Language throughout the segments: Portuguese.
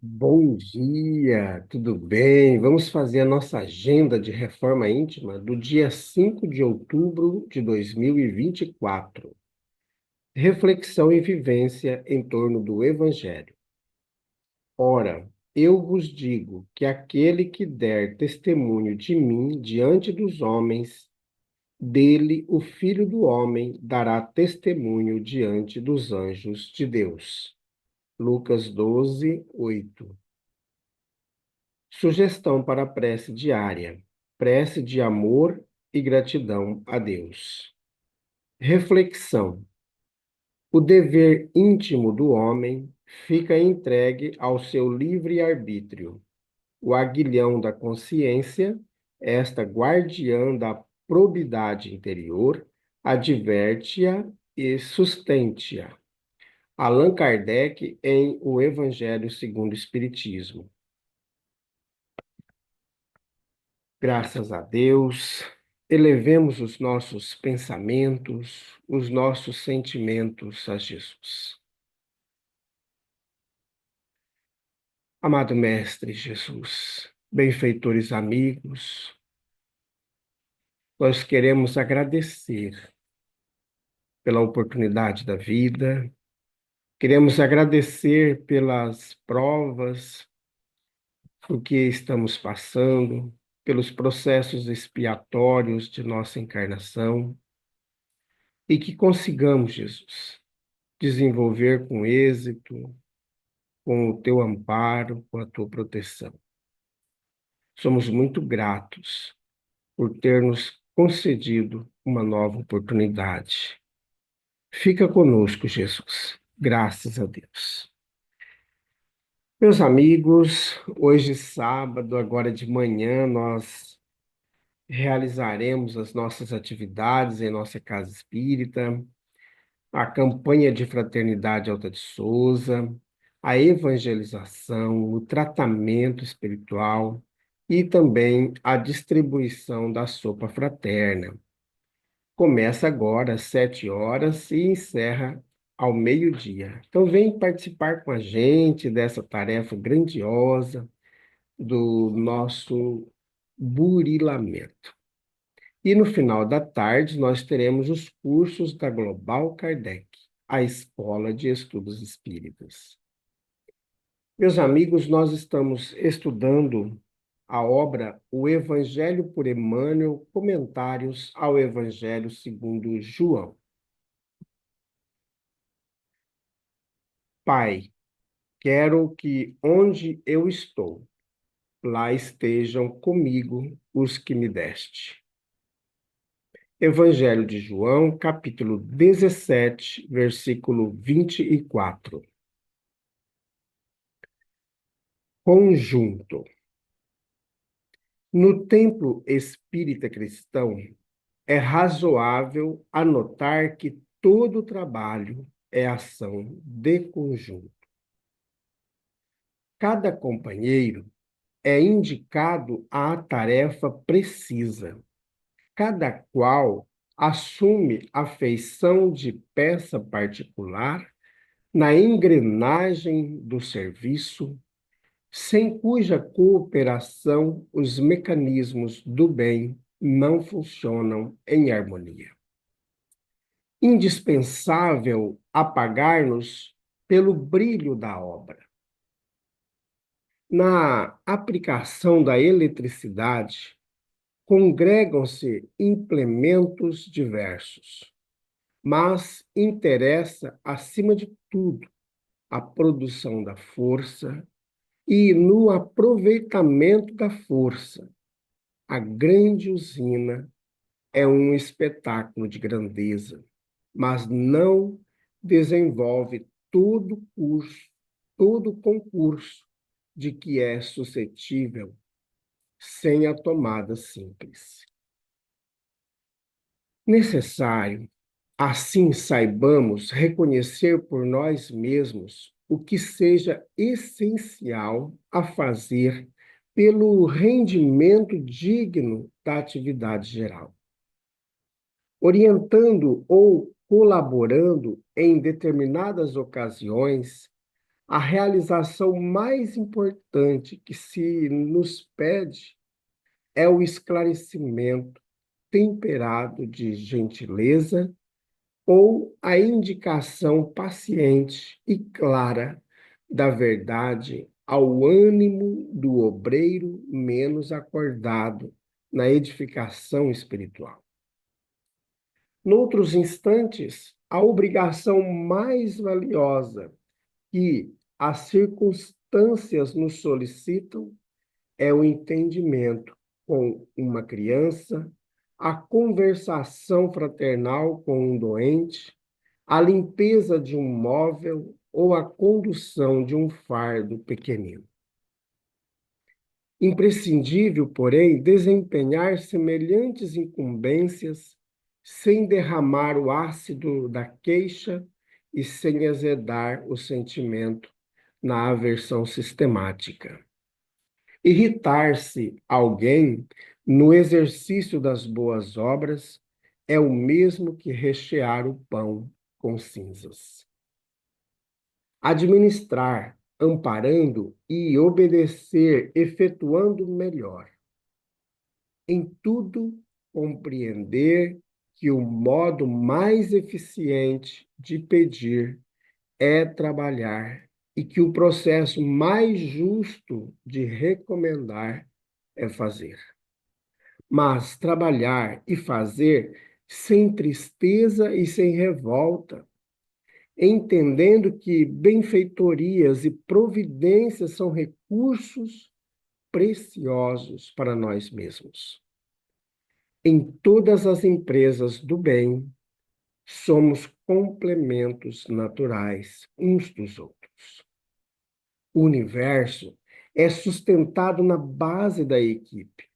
Bom dia, tudo bem? Vamos fazer a nossa agenda de reforma íntima do dia 5 de outubro de 2024. Reflexão e vivência em torno do Evangelho. Ora, eu vos digo que aquele que der testemunho de mim diante dos homens, dele o Filho do Homem dará testemunho diante dos anjos de Deus. Lucas 12, 8. Sugestão para a prece diária: prece de amor e gratidão a Deus. Reflexão: o dever íntimo do homem fica entregue ao seu livre-arbítrio. O aguilhão da consciência, esta guardiã da probidade interior, adverte-a e sustente-a. Allan Kardec em O Evangelho segundo o Espiritismo. Graças a Deus, elevemos os nossos pensamentos, os nossos sentimentos a Jesus. Amado Mestre Jesus, benfeitores amigos, nós queremos agradecer pela oportunidade da vida, queremos agradecer pelas provas, por que estamos passando, pelos processos expiatórios de nossa encarnação, e que consigamos, Jesus, desenvolver com êxito, com o teu amparo, com a tua proteção. Somos muito gratos por ter nos concedido uma nova oportunidade. Fica conosco, Jesus. Graças a Deus. Meus amigos, hoje sábado, agora de manhã, nós realizaremos as nossas atividades em nossa casa espírita, a campanha de fraternidade Alta de Souza, a evangelização, o tratamento espiritual e também a distribuição da sopa fraterna. Começa agora às 7 horas e encerra ao meio-dia. Então, vem participar com a gente dessa tarefa grandiosa do nosso burilamento. E no final da tarde, nós teremos os cursos da Global Kardec, a Escola de Estudos Espíritas. Meus amigos, nós estamos estudando a obra O Evangelho por Emmanuel, Comentários ao Evangelho segundo João. Pai, quero que onde eu estou, lá estejam comigo os que me deste. Evangelho de João, capítulo 17, versículo 24. Conjunto. No templo espírita cristão, é razoável anotar que todo trabalho é ação de conjunto. Cada companheiro é indicado à tarefa precisa. Cada qual assume a feição de peça particular na engrenagem do serviço, sem cuja cooperação os mecanismos do bem não funcionam em harmonia. Indispensável apagar-nos pelo brilho da obra. Na aplicação da eletricidade, congregam-se implementos diversos, mas interessa, acima de tudo, a produção da força e no aproveitamento da força. A grande usina é um espetáculo de grandeza, mas não desenvolve todo o concurso de que é suscetível sem a tomada simples. Necessário, assim saibamos reconhecer por nós mesmos o que seja essencial a fazer pelo rendimento digno da atividade geral, orientando ou colaborando em determinadas ocasiões a realização mais importante que se nos pede é o esclarecimento temperado de gentileza ou a indicação paciente e clara da verdade ao ânimo do obreiro menos acordado na edificação espiritual. Noutros instantes, a obrigação mais valiosa que as circunstâncias nos solicitam é o entendimento com uma criança, a conversação fraternal com um doente, a limpeza de um móvel ou a condução de um fardo pequenino. Imprescindível, porém, desempenhar semelhantes incumbências sem derramar o ácido da queixa e sem azedar o sentimento na aversão sistemática. Irritar-se alguém no exercício das boas obras é o mesmo que rechear o pão com cinzas. Administrar, amparando e obedecer, efetuando melhor. Em tudo, compreender que o modo mais eficiente de pedir é trabalhar e que o processo mais justo de recomendar é fazer. Mas trabalhar e fazer sem tristeza e sem revolta, entendendo que benfeitorias e providências são recursos preciosos para nós mesmos. Em todas as empresas do bem, somos complementos naturais uns dos outros. O universo é sustentado na base da equipe.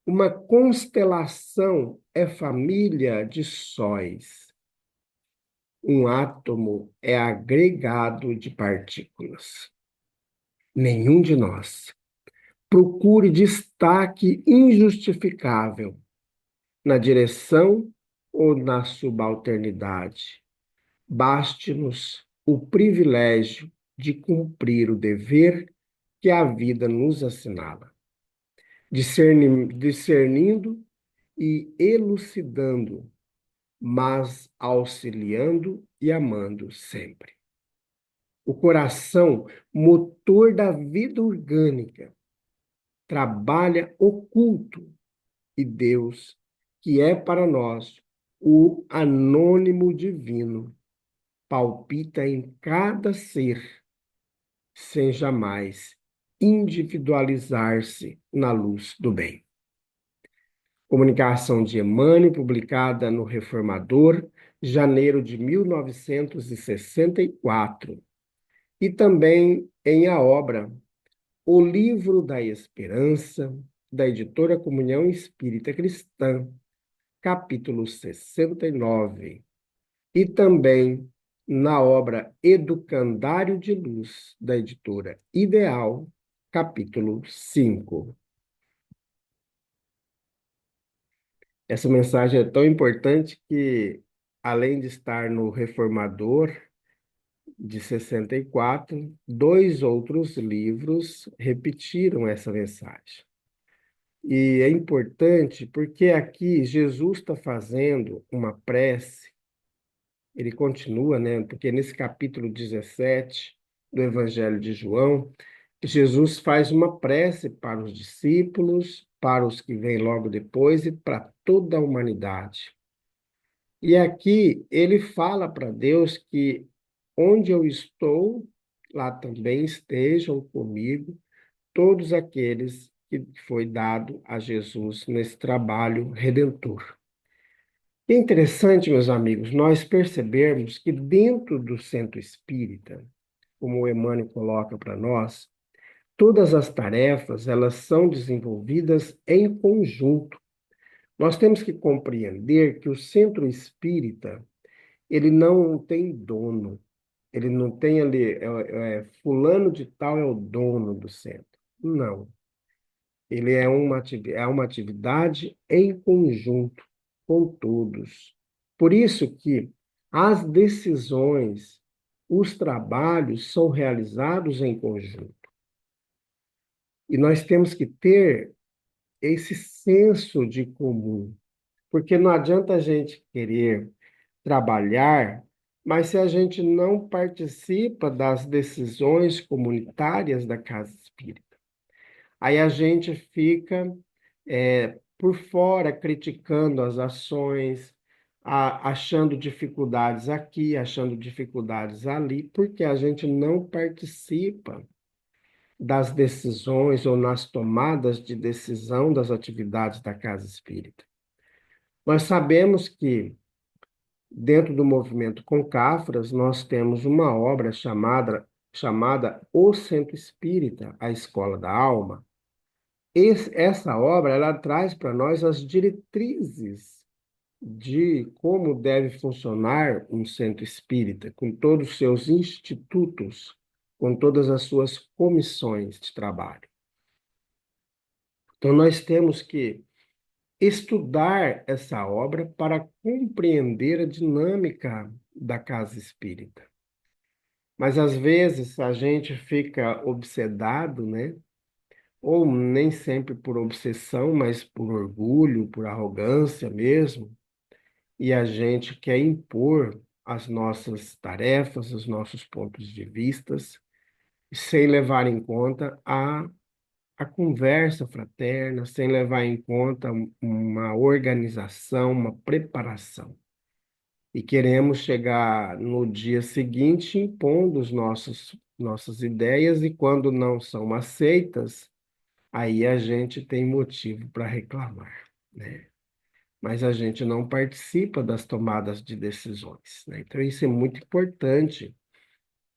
Uma constelação é família de sóis. Um átomo é agregado de partículas. Nenhum de nós procure destaque injustificável na direção ou na subalternidade. Baste-nos o privilégio de cumprir o dever que a vida nos assinala, discernindo e elucidando, mas auxiliando e amando sempre. O coração, motor da vida orgânica, trabalha oculto e Deus, que é para nós o anônimo divino, palpita em cada ser, sem jamais individualizar-se na luz do bem. Comunicação de Emmanuel, publicada no Reformador, janeiro de 1964, e também em a obra O Livro da Esperança, da editora Comunhão Espírita Cristã, capítulo 69, e também na obra Educandário de Luz, da editora Ideal, capítulo 5. Essa mensagem é tão importante que, além de estar no Reformador de 64, dois outros livros repetiram essa mensagem. E é importante porque aqui Jesus está fazendo uma prece, ele continua, né? Porque nesse capítulo 17 do Evangelho de João, Jesus faz uma prece para os discípulos, para os que vêm logo depois e para toda a humanidade. E aqui ele fala para Deus que onde eu estou, lá também estejam comigo todos aqueles que foi dado a Jesus nesse trabalho redentor. É interessante, meus amigos, nós percebermos que dentro do centro espírita, como o Emmanuel coloca para nós, todas as tarefas, elas são desenvolvidas em conjunto. Nós temos que compreender que o centro espírita, ele não tem dono, ele não tem ali, fulano de tal é o dono do centro. Não. Ele é uma atividade em conjunto com todos. Por isso que as decisões os trabalhos são realizados em conjunto. E nós temos que ter esse senso de comum, porque não adianta a gente querer trabalhar, mas se a gente não participa das decisões comunitárias da casa espírita, aí a gente fica por fora criticando as ações, achando dificuldades aqui, achando dificuldades ali, porque a gente não participa das decisões ou nas tomadas de decisão das atividades da casa espírita. Nós sabemos que dentro do movimento Concafras, nós temos uma obra chamada O Centro Espírita, a Escola da Alma. Essa obra, ela traz para nós as diretrizes de como deve funcionar um centro espírita, com todos os seus institutos, com todas as suas comissões de trabalho. Então, nós temos que estudar essa obra para compreender a dinâmica da casa espírita. Mas às vezes a gente fica obsedado, né? Ou nem sempre por obsessão, mas por orgulho, por arrogância mesmo, e a gente quer impor as nossas tarefas, os nossos pontos de vistas, sem levar em conta a conversa fraterna, sem levar em conta uma organização, uma preparação. E queremos chegar no dia seguinte impondo nossas ideias, e quando não são aceitas, aí a gente tem motivo para reclamar, né? Mas a gente não participa das tomadas de decisões, né? Então, isso é muito importante,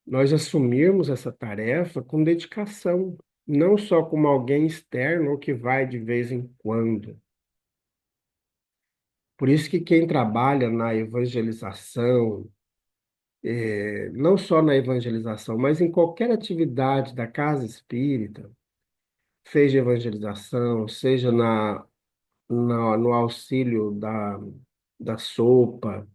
nós assumirmos essa tarefa com dedicação, não só como alguém externo ou que vai de vez em quando. Por isso que quem trabalha na evangelização, não só na evangelização, mas em qualquer atividade da casa espírita, seja evangelização, seja no auxílio da sopa,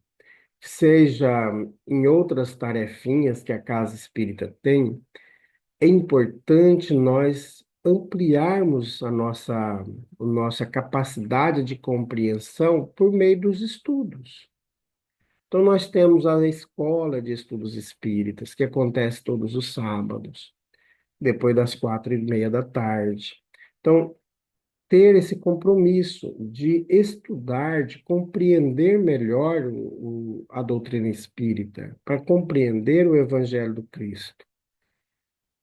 seja em outras tarefinhas que a casa espírita tem, é importante nós ampliarmos a nossa capacidade de compreensão por meio dos estudos. Então, nós temos a escola de estudos espíritas, que acontece todos os sábados, depois das 4:30 da tarde. Então, ter esse compromisso de estudar, de compreender melhor a doutrina espírita, para compreender o Evangelho do Cristo.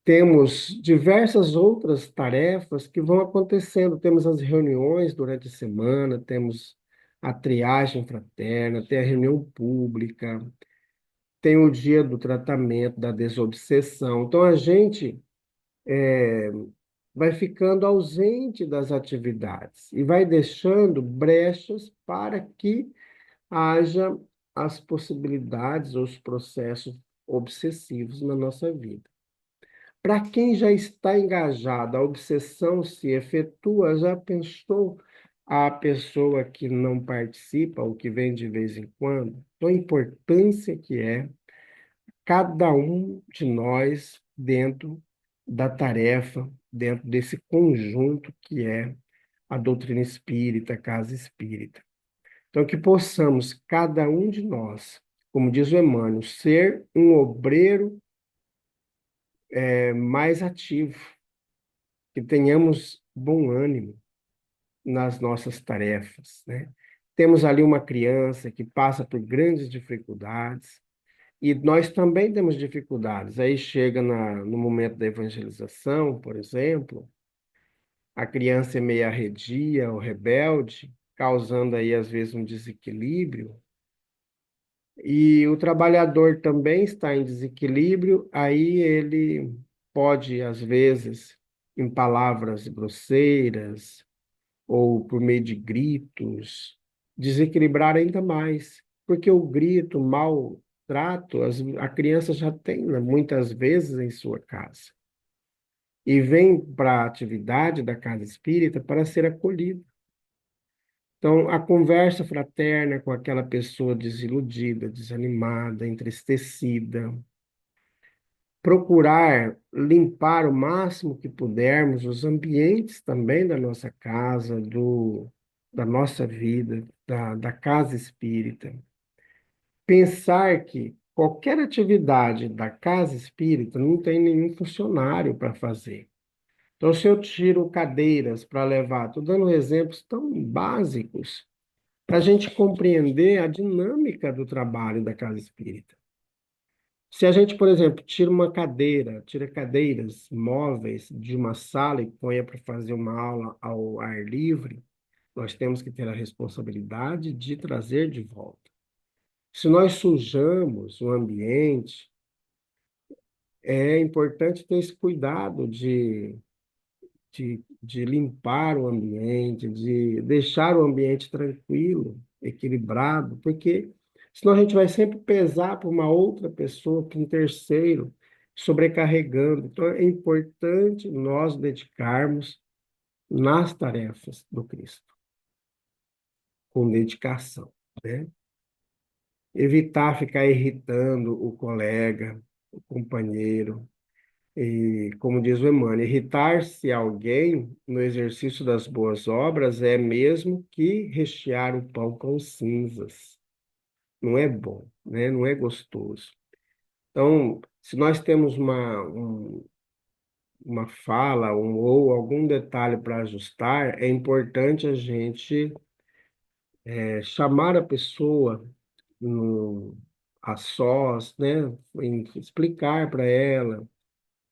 Temos diversas outras tarefas que vão acontecendo. Temos as reuniões durante a semana, temos a triagem fraterna, tem a reunião pública, tem o dia do tratamento, da desobsessão. Então, a gente vai ficando ausente das atividades e vai deixando brechas para que haja as possibilidades, os processos obsessivos na nossa vida. Para quem já está engajado, a obsessão se efetua, já pensou a pessoa que não participa, ou que vem de vez em quando? Então, a importância que é cada um de nós dentro da tarefa, dentro desse conjunto que é a doutrina espírita, a casa espírita. Então, que possamos, cada um de nós, como diz o Emmanuel, ser um obreiro mais ativo, que tenhamos bom ânimo nas nossas tarefas, né? Temos ali uma criança que passa por grandes dificuldades, e nós também temos dificuldades. Aí chega no momento da evangelização, por exemplo, a criança é meio arredia ou rebelde, causando aí, às vezes, um desequilíbrio. E o trabalhador também está em desequilíbrio, aí ele pode, às vezes, em palavras grosseiras ou por meio de gritos, desequilibrar ainda mais, porque o grito, o maltrato, a criança já tem, né, muitas vezes em sua casa, e vem para a atividade da casa espírita para ser acolhida. Então, a conversa fraterna com aquela pessoa desiludida, desanimada, entristecida, procurar limpar o máximo que pudermos os ambientes também da nossa casa, da nossa vida, da casa espírita. Pensar que qualquer atividade da casa espírita não tem nenhum funcionário para fazer. Então, se eu tiro cadeiras para levar, estou dando exemplos tão básicos para a gente compreender a dinâmica do trabalho da casa espírita. Se a gente, por exemplo, tira uma cadeira, tira cadeiras móveis de uma sala e põe para fazer uma aula ao ar livre, nós temos que ter a responsabilidade de trazer de volta. Se nós sujamos o ambiente, é importante ter esse cuidado de limpar o ambiente, de deixar o ambiente tranquilo, equilibrado, porque senão a gente vai sempre pesar para uma outra pessoa, para um terceiro, sobrecarregando. Então é importante nós dedicarmos nas tarefas do Cristo, com dedicação, né? Evitar ficar irritando o colega, o companheiro. E, como diz o Emmanuel, irritar-se alguém no exercício das boas obras é mesmo que rechear o pão com cinzas. Não é bom, né? Não é gostoso. Então, se nós temos uma fala ou algum detalhe para ajustar, é importante a gente chamar a pessoa no, a sós, né? Explicar para ela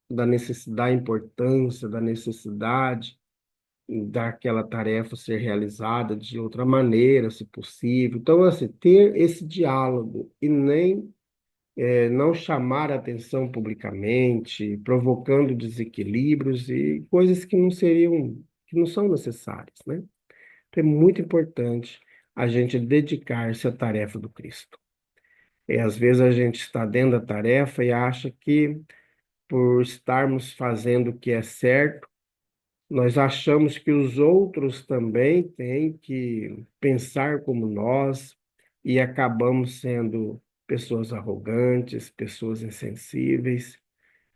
da necessidade, da importância, da necessidade daquela tarefa ser realizada de outra maneira, se possível. Então, assim, ter esse diálogo e nem não chamar a atenção publicamente, provocando desequilíbrios e coisas que não seriam, que não são necessárias, né? Então, é muito importante a gente dedicar-se à tarefa do Cristo. E às vezes a gente está dentro da tarefa e acha que por estarmos fazendo o que é certo, nós achamos que os outros também têm que pensar como nós e acabamos sendo pessoas arrogantes, pessoas insensíveis,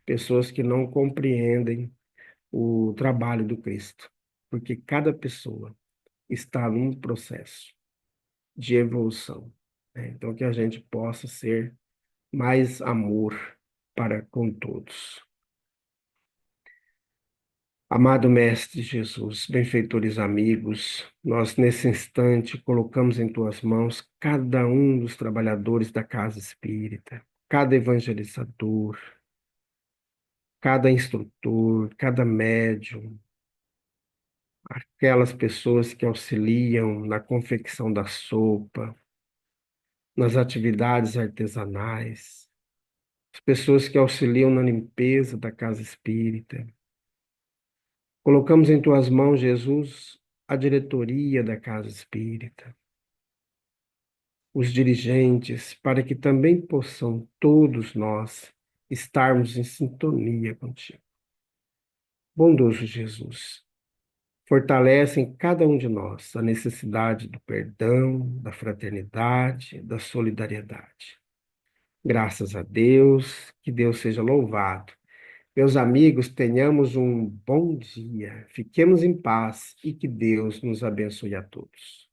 pessoas que não compreendem o trabalho do Cristo, porque cada pessoa está num processo de evolução, né? Então, que a gente possa ser mais amor para com todos. Amado Mestre Jesus, benfeitores amigos, nós nesse instante colocamos em tuas mãos cada um dos trabalhadores da casa espírita, cada evangelizador, cada instrutor, cada médium, aquelas pessoas que auxiliam na confecção da sopa, nas atividades artesanais, as pessoas que auxiliam na limpeza da casa espírita. Colocamos em tuas mãos, Jesus, a diretoria da casa espírita, os dirigentes, para que também possam todos nós estarmos em sintonia contigo. Bondoso Jesus, fortalece em cada um de nós a necessidade do perdão, da fraternidade, da solidariedade. Graças a Deus, que Deus seja louvado. Meus amigos, tenhamos um bom dia, fiquemos em paz e que Deus nos abençoe a todos.